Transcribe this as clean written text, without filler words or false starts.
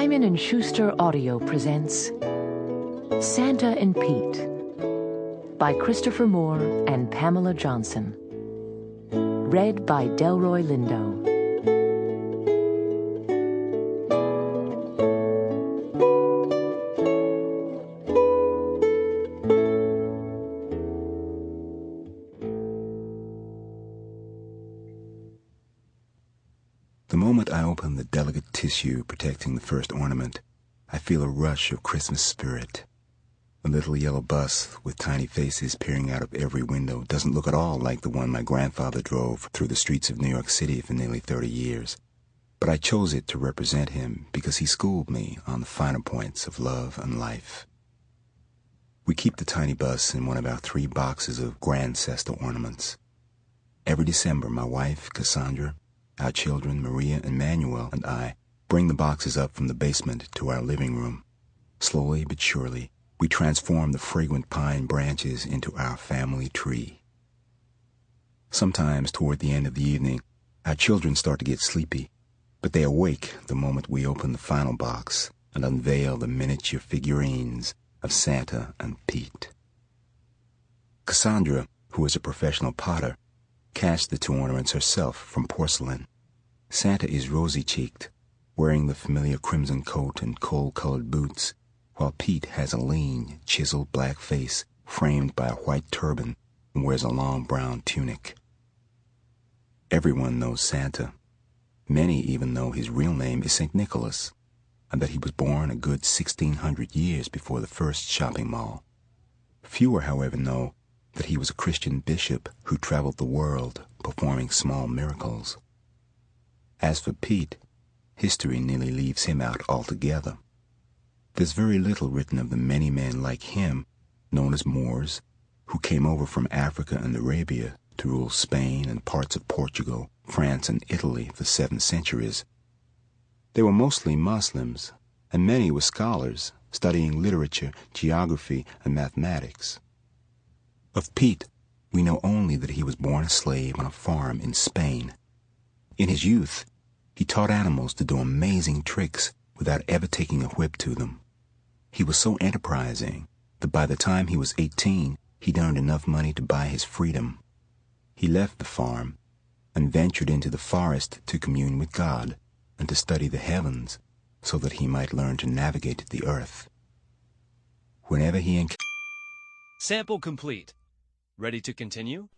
Simon & Schuster Audio presents Santa and Pete by Christopher Moore and Pamela Johnson. Read by Delroy Lindo. The moment I open the delicate tissue protecting the first ornament, I feel a rush of Christmas spirit. The little yellow bus with tiny faces peering out of every window doesn't look at all like the one my grandfather drove through the streets of New York City for nearly 30 years. But I chose it to represent him because he schooled me on the finer points of love and life. We keep the tiny bus in one of our 3 boxes of Grandcester ornaments. Every December, my wife, Cassandra, our children, Maria and Manuel, and I bring the boxes up from the basement to our living room. Slowly but surely, we transform the fragrant pine branches into our family tree. Sometimes toward the end of the evening, our children start to get sleepy, but they awake the moment we open the final box and unveil the miniature figurines of Santa and Pete. Cassandra, who is a professional potter, cast the 2 ornaments herself from porcelain. Santa is rosy-cheeked, wearing the familiar crimson coat and coal-colored boots, while Pete has a lean, chiseled black face framed by a white turban and wears a long brown tunic. Everyone knows Santa. Many even know his real name is St. Nicholas, and that he was born a good 1,600 years before the first shopping mall. Fewer, however, know that he was a Christian bishop who traveled the world performing small miracles. As for Pete, history nearly leaves him out altogether. There's very little written of the many men like him, known as Moors, who came over from Africa and Arabia to rule Spain and parts of Portugal, France, and Italy for 7 centuries. They were mostly Muslims, and many were scholars, studying literature, geography, and mathematics. Of Pete, we know only that he was born a slave on a farm in Spain. In his youth, he taught animals to do amazing tricks without ever taking a whip to them. He was so enterprising that by the time he was 18, he'd earned enough money to buy his freedom. He left the farm and ventured into the forest to commune with God and to study the heavens so that he might learn to navigate the earth. Whenever he Sample complete. Ready to continue?